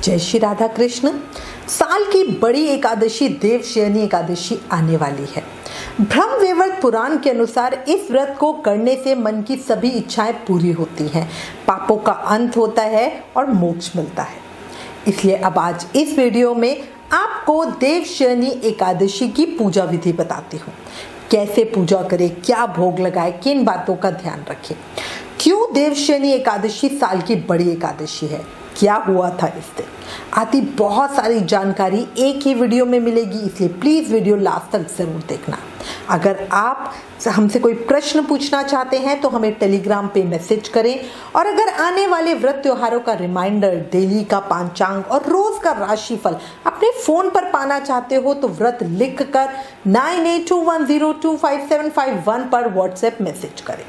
जय श्री राधा कृष्ण। साल की बड़ी एकादशी देवशयनी एकादशी आने वाली है। ब्रह्मवैवर्त पुराण के अनुसार इस व्रत को करने से मन की सभी इच्छाएं पूरी होती हैं, पापों का अंत होता है और मोक्ष मिलता है। इसलिए अब आज इस वीडियो में आपको देवशयनी एकादशी की पूजा विधि बताती हूँ। कैसे पूजा करें, क्या भोग लगाए, किन बातों का ध्यान रखें, क्यों देवशयनी एकादशी साल की बड़ी एकादशी है, क्या हुआ था इस दिन आदि बहुत सारी जानकारी एक ही वीडियो में मिलेगी। इसलिए प्लीज़ वीडियो लास्ट तक ज़रूर देखना। अगर आप हमसे कोई प्रश्न पूछना चाहते हैं तो हमें टेलीग्राम पे मैसेज करें, और अगर आने वाले व्रत त्योहारों का रिमाइंडर, डेली का पांचांग और रोज का राशिफल अपने फ़ोन पर पाना चाहते हो तो व्रत लिख कर 9821025751 पर व्हाट्सएप मैसेज करें।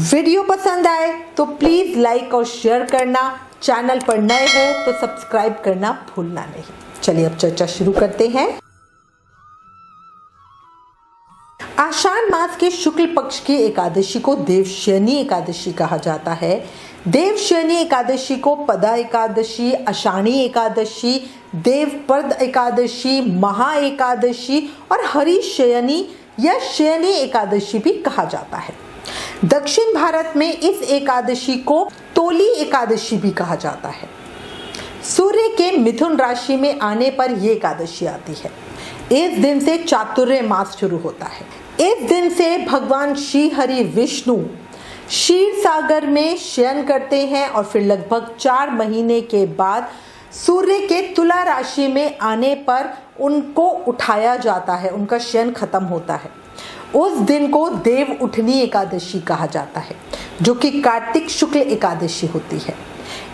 वीडियो पसंद आए तो प्लीज़ लाइक और शेयर करना, चैनल पर नए हो तो सब्सक्राइब करना भूलना नहीं। चलिए अब चर्चा शुरू करते हैं। आषाढ़ मास के शुक्ल पक्ष की एकादशी को देवशयनी एकादशी कहा जाता है। देवशयनी एकादशी को पदा एकादशी, आषाढ़ी एकादशी, देवपद एकादशी, महा एकादशी और हरिशयनी या शयनी एकादशी भी कहा जाता है। दक्षिण भारत में इस एकादशी को तोली एकादशी भी कहा जाता है। सूर्य के मिथुन राशि में आने पर यह एकादशी आती है। इस दिन से चातुर्य मास शुरू होता है। इस दिन से भगवान श्री हरि विष्णु क्षीर सागर में शयन करते हैं और फिर लगभग 4 महीने के बाद सूर्य के तुला राशि में आने पर उनको उठाया जाता है, उनका शयन खत्म होता है। उस दिन को देव उठनी एकादशी कहा जाता है, जो कि कार्तिक शुक्ल एकादशी होती है।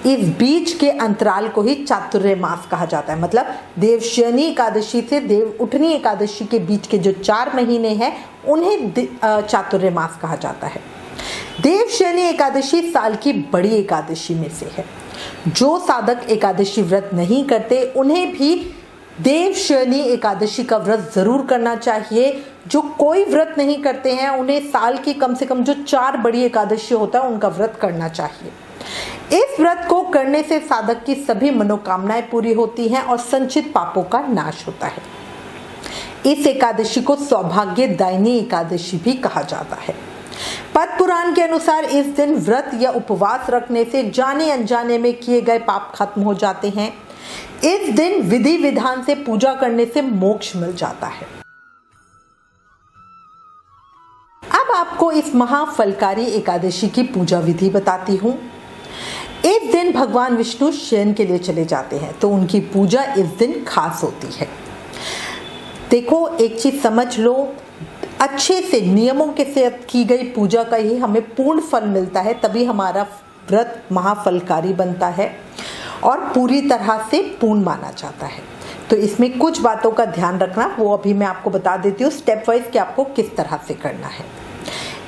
इस बीच के अंतराल को ही चातुर्य मास कहा जाता है। मतलब देवशयनी एकादशी से देव उठनी एकादशी के बीच के जो 4 महीने हैं उन्हें चातुर्य मास कहा जाता है। देवशयनी एकादशी साल की बड़ी एकादशी में से है। जो साधक एकादशी व्रत नहीं करते उन्हें भी देवशयनी एकादशी का व्रत जरूर करना चाहिए। जो कोई व्रत नहीं करते हैं उन्हें साल की कम से कम जो 4 बड़ी एकादशी होता है उनका व्रत करना चाहिए। इस व्रत को करने से साधक की सभी मनोकामनाएं पूरी होती हैं और संचित पापों का नाश होता है। इस एकादशी को सौभाग्यदायिनी एकादशी भी कहा जाता है। पद्म पुराण के अनुसार इस दिन व्रत या उपवास रखने से जाने अनजाने में किए गए पाप खत्म हो जाते हैं। इस दिन विधि विधान से पूजा करने से मोक्ष मिल जाता है। अब आपको इस महाफलकारी एकादशी की पूजा विधि बताती हूँ। इस दिन भगवान विष्णु शयन के लिए चले जाते हैं, तो उनकी पूजा इस दिन खास होती है। देखो, एक चीज समझ लो, अच्छे से नियमों के साथ की गई पूजा का ही हमें पूर्ण फल मिलता है, तभी हमारा व्रत महाफलकारी बनता है और पूरी तरह से पूर्ण माना जाता है। तो इसमें कुछ बातों का ध्यान रखना, वो अभी मैं आपको बता देती हूँ स्टेप वाइज कि आपको किस तरह से करना है।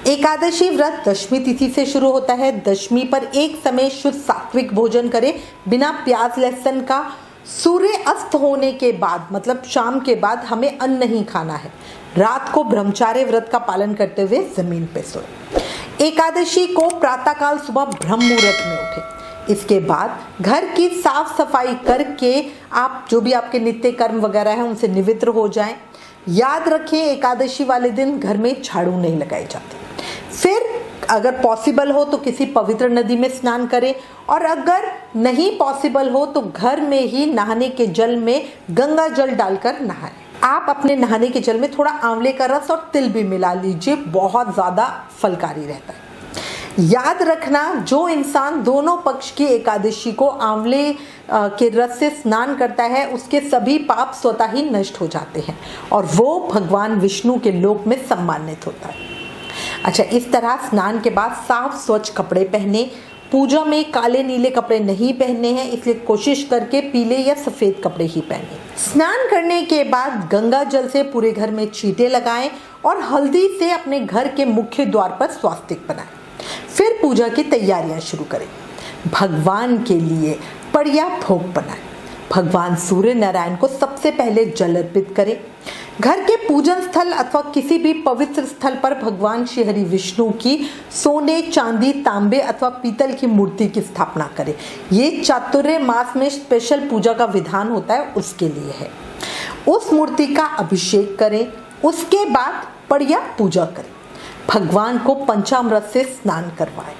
एकादशी व्रत दशमी तिथि से शुरू होता है। दशमी पर एक समय शुद्ध सात्विक भोजन करें, बिना प्याज लहसुन का। सूर्य अस्त होने के बाद, मतलब शाम के बाद, हमें अन्न नहीं खाना है। रात को ब्रह्मचार्य व्रत का पालन करते हुए जमीन पे सोए। एकादशी को प्रातःकाल सुबह ब्रह्म मुहूर्त में उठे। इसके बाद घर की साफ सफाई करके आप जो भी आपके नित्य कर्म वगैरह है उनसे निवृत्त हो जाएं। याद रखें, एकादशी वाले दिन घर में झाड़ू नहीं लगाई जाती। फिर अगर पॉसिबल हो तो किसी पवित्र नदी में स्नान करें, और अगर नहीं पॉसिबल हो तो घर में ही नहाने के जल में गंगा जल डालकर नहाएं। आप अपने नहाने के जल में थोड़ा आंवले का रस और तिल भी मिला लीजिए, बहुत ज़्यादा फलकारी रहता है। याद रखना, जो इंसान दोनों पक्ष की एकादशी को आंवले के रस से स्नान करता है उसके सभी पाप स्वतः ही नष्ट हो जाते हैं और वो भगवान विष्णु के लोक में सम्मानित होता है। अच्छा, इस तरह स्नान के बाद साफ स्वच्छ कपड़े पहने। पूजा में काले नीले कपड़े नहीं पहनने हैं, इसलिए कोशिश करके पीले या सफ़ेद कपड़े ही पहने। स्नान करने के बाद गंगा जल से पूरे घर में छींटे लगाएं और हल्दी से अपने घर के मुख्य द्वार पर स्वास्तिक बनाएं। फिर पूजा की तैयारियां शुरू करें। भगवान के लिए बढ़िया भोग बनाएं। भगवान सूर्य नारायण को सबसे पहले जल अर्पित करें। घर के पूजन स्थल अथवा किसी भी पवित्र स्थल पर भगवान श्री हरि विष्णु की सोने, चांदी, तांबे अथवा पीतल की मूर्ति की स्थापना करें। ये चातुर्य मास में स्पेशल पूजा का विधान होता है, उसके लिए है। उस मूर्ति का अभिषेक करें, उसके बाद बढ़िया पूजा करें। भगवान को पंचामृत से स्नान करवाएं।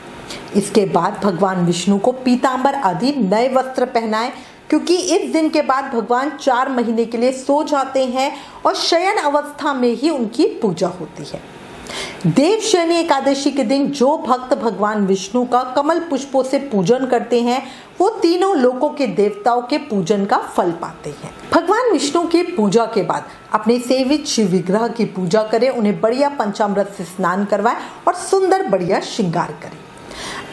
इसके बाद भगवान विष्णु को पीतांबर आदि नए वस्त्र पहनाएं, क्योंकि इस दिन के बाद भगवान 4 महीने के लिए सो जाते हैं और शयन अवस्था में ही उनकी पूजा होती है। देवशयनी एकादशी के दिन जो भक्त भगवान विष्णु का कमल पुष्पों से पूजन करते हैं वो तीनों लोकों के देवताओं के पूजन का फल पाते हैं। भगवान विष्णु की पूजा के बाद अपने सेवित शिव विग्रह की पूजा करें, उन्हें बढ़िया पंचामृत से स्नान करवाएं और सुंदर बढ़िया श्रृंगार करें।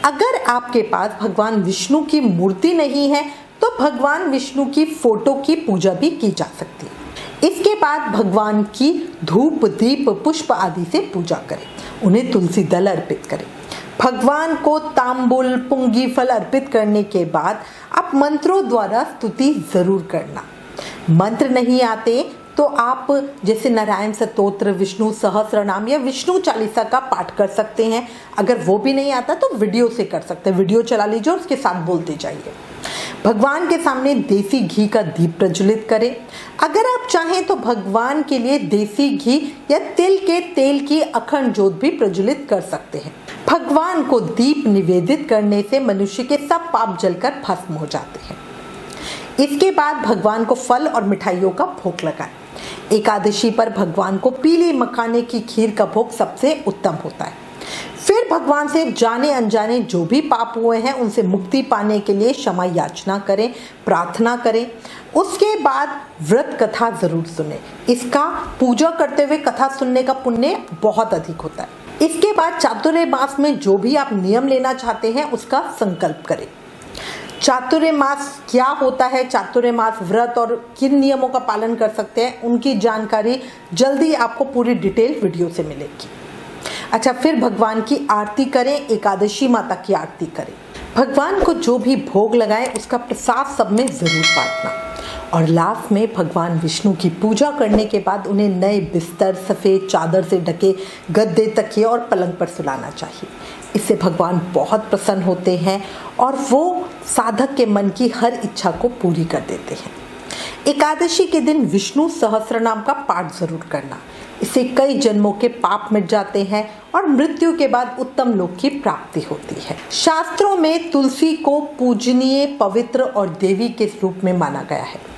अगर आपके पास भगवान विष्णु की मूर्ति नहीं है तो भगवान विष्णु की फोटो की पूजा भी की जा सकती है। इसके बाद भगवान की धूप, दीप, पुष्प आदि से पूजा करें। उन्हें तुलसी दल अर्पित करें। भगवान को तांबुल, पुंगी फल अर्पित करने के बाद आप मंत्रों द्वारा स्तुति जरूर करना। मंत्र नहीं आते तो आप जैसे नारायण स्तोत्र, विष्णु सहस्रनाम या विष्णु चालीसा का पाठ कर सकते हैं। अगर वो भी नहीं आता तो वीडियो से कर सकते हैं। वीडियो चला लीजिए और उसके साथ बोलते जाइए। भगवान के सामने देसी घी का दीप प्रज्वलित करें। अगर आप चाहें तो भगवान के लिए देसी घी या तिल के तेल की अखंड ज्योत भी प्रज्वलित कर सकते हैं। भगवान को दीप निवेदित करने से मनुष्य के सब पाप जलकर भस्म हो जाते हैं। इसके बाद भगवान को फल और मिठाइयों का भोग लगाएं। एकादशी पर भगवान को पीली मखाने की खीर का भोग सबसे उत्तम होता है। फिर भगवान से जाने अनजाने जो भी पाप हुए हैं उनसे मुक्ति पाने के लिए क्षमा याचना करें, प्रार्थना करें। उसके बाद व्रत कथा जरूर सुने। इसका पूजा करते हुए कथा सुनने का पुण्य बहुत अधिक होता है। इसके बाद चातुर्य मास में जो भी आप नियम लेना चाहते हैं उसका संकल्प करें। चातुर्य मास क्या होता है, चातुर्य मास व्रत और किन नियमों का पालन कर सकते हैं, उनकी जानकारी जल्दी आपको पूरी डिटेल वीडियो से मिलेगी। अच्छा, फिर भगवान की आरती करें, एकादशी माता की आरती करें। भगवान को जो भी भोग लगाएं उसका प्रसाद सब में जरूर बांटना। और लास्ट में भगवान विष्णु की पूजा करने के बाद उन्हें नए बिस्तर, सफ़ेद चादर से ढके गद्दे, तकिए और पलंग पर सुलाना चाहिए। इससे भगवान बहुत प्रसन्न होते हैं और वो साधक के मन की हर इच्छा को पूरी कर देते हैं। एकादशी के दिन विष्णु सहस्रनाम का पाठ जरूर करना। इससे कई जन्मों के पाप मिट जाते हैं और मृत्यु के बाद उत्तम लोक की प्राप्ति होती है। शास्त्रों में तुलसी को पूजनीय, पवित्र और देवी के रूप में माना गया है।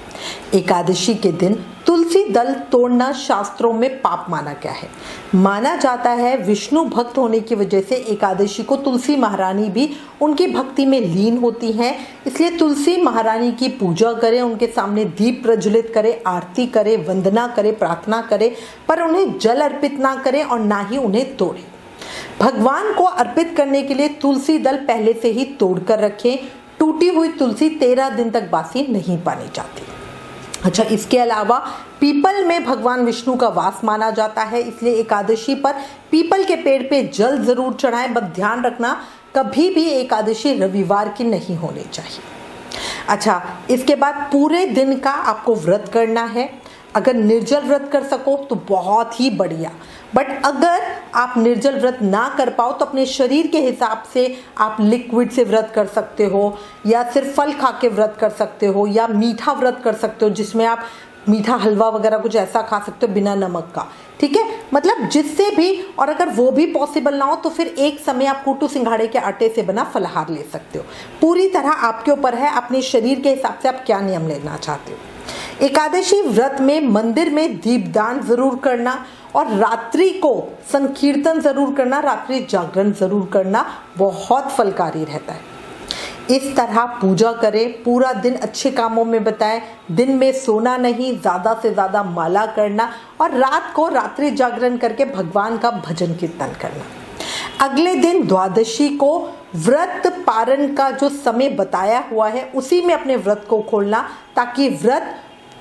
एकादशी के दिन तुलसी दल तोड़ना शास्त्रों में पाप माना गया है। माना जाता है विष्णु भक्त होने की वजह से एकादशी को तुलसी महारानी भी उनकी भक्ति में लीन होती हैं। इसलिए तुलसी महारानी की पूजा करें, उनके सामने दीप प्रज्वलित करें, आरती करें, वंदना करें, प्रार्थना करें, पर उन्हें जल अर्पित ना करें और ना ही उन्हें तोड़ें। भगवान को अर्पित करने के लिए तुलसी दल पहले से ही तोड़ कर रखें। टूटी हुई तुलसी 13 दिन तक बासी नहीं पानी जाती। अच्छा, इसके अलावा पीपल में भगवान विष्णु का वास माना जाता है, इसलिए एकादशी पर पीपल के पेड़ पे जल जरूर चढ़ाएं। बस ध्यान रखना कभी भी एकादशी रविवार की नहीं होनी चाहिए। अच्छा, इसके बाद पूरे दिन का आपको व्रत करना है। अगर निर्जल व्रत कर सको तो बहुत ही बढ़िया, बट अगर आप निर्जल व्रत ना कर पाओ तो अपने शरीर के हिसाब से आप लिक्विड से व्रत कर सकते हो, या सिर्फ फल खा के व्रत कर सकते हो, या मीठा व्रत कर सकते हो जिसमें आप मीठा हलवा वगैरह कुछ ऐसा खा सकते हो बिना नमक का। ठीक है, मतलब जिससे भी, और अगर वो भी पॉसिबल ना हो तो फिर एक समय आप कुट्टू सिंघाड़े के आटे से बना फलाहार ले सकते हो। पूरी तरह आपके ऊपर है, अपने शरीर के हिसाब से आप क्या नियम लेना चाहते हो। एकादशी व्रत में मंदिर में दीपदान जरूर करना और रात्रि को संकीर्तन जरूर करना, रात्रि जागरण जरूर करना बहुत फलकारी रहता है। इस तरह पूजा करें, पूरा दिन अच्छे कामों में बिताएं। दिन में सोना नहीं, ज़्यादा से ज़्यादा माला करना और रात को रात्रि जागरण करके भगवान का भजन कीर्तन करना। अगले दिन द्वादशी को व्रत पारण का जो समय बताया हुआ है उसी में अपने व्रत को खोलना, ताकि व्रत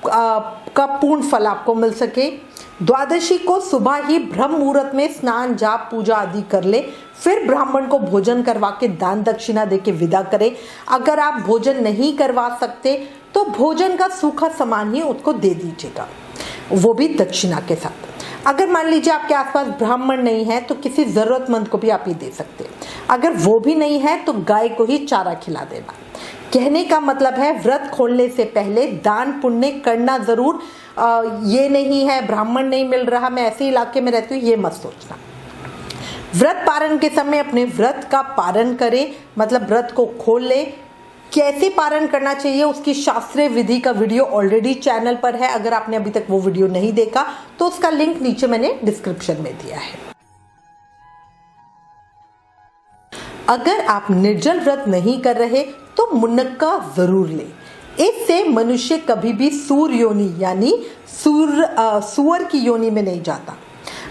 का पूर्ण फल आपको मिल सके। द्वादशी को सुबह ही ब्रह्म मुहूर्त में स्नान, जाप, पूजा आदि कर ले। फिर ब्राह्मण को भोजन करवा के दान दक्षिणा दे के विदा करें। अगर आप भोजन नहीं करवा सकते तो भोजन का सूखा सामान ही उसको दे दीजिएगा। वो भी दक्षिणा के साथ। अगर मान लीजिए आपके आसपास ब्राह्मण नहीं है तो किसी जरूरतमंद को भी आप ये दे सकते हैं। अगर वो भी नहीं है तो गाय को ही चारा खिला देना। कहने का मतलब है व्रत खोलने से पहले दान पुण्य करना जरूर। ये नहीं है ब्राह्मण नहीं मिल रहा, मैं ऐसे इलाके में रहती हूँ, ये मत सोचना। व्रत पारण के समय अपने व्रत का पारण करें, मतलब व्रत को खोल ले। कैसे पारण करना चाहिए उसकी शास्त्रीय विधि का वीडियो ऑलरेडी चैनल पर है। अगर आपने अभी तक वो वीडियो नहीं देखा तो उसका लिंक नीचे मैंने डिस्क्रिप्शन में दिया है। अगर आप निर्जल व्रत नहीं कर रहे तो मुनक्का जरूर ले। इससे मनुष्य कभी भी सूर योनि यानी सुअर की योनि में नहीं जाता।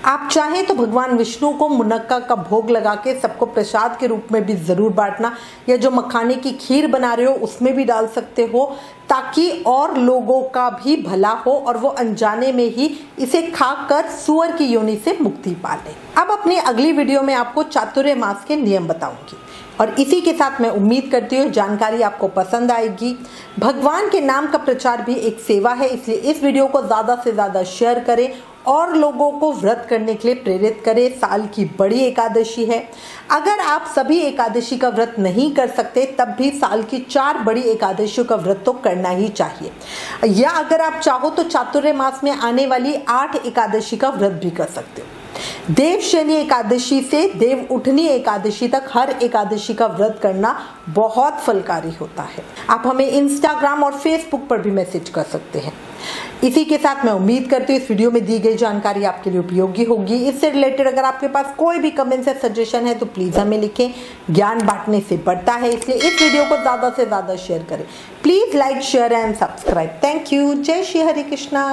आप चाहें तो भगवान विष्णु को मुनक्का का भोग लगा के सबको प्रसाद के रूप में भी जरूर बांटना, या जो मखाने की खीर बना रहे हो उसमें भी डाल सकते हो, ताकि और लोगों का भी भला हो और वो अनजाने में ही इसे खाकर सुअर की योनि से मुक्ति पा ले। अब अपनी अगली वीडियो में आपको चातुर्य मास के नियम बताऊंगी और इसी के साथ मैं उम्मीद करती हूँ जानकारी आपको पसंद आएगी। भगवान के नाम का प्रचार भी एक सेवा है, इसलिए इस वीडियो को ज़्यादा से ज़्यादा शेयर करें और लोगों को व्रत करने के लिए प्रेरित करें। साल की बड़ी एकादशी है। अगर आप सभी एकादशी का व्रत नहीं कर सकते तब भी साल की 4 बड़ी एकादशियों का व्रत तो करना ही चाहिए, या अगर आप चाहो तो चातुर्य मास में आने वाली 8 एकादशी का व्रत भी कर सकते हो। देवशयनी एकादशी से देव उठनी एकादशी तक हर एकादशी का व्रत करना बहुत फलकारी होता है। आप हमें इंस्टाग्राम और फेसबुक पर भी मैसेज कर सकते हैं। इसी के साथ मैं उम्मीद करती हूँ इस वीडियो में दी गई जानकारी आपके लिए उपयोगी होगी। इससे रिलेटेड अगर आपके पास कोई भी कमेंट या सजेशन है तो प्लीज़ हमें लिखें। ज्ञान बांटने से बढ़ता है, इसलिए इस वीडियो को ज़्यादा से ज़्यादा शेयर करें। Please like share and subscribe. Thank you. जय श्री हरि कृष्णा।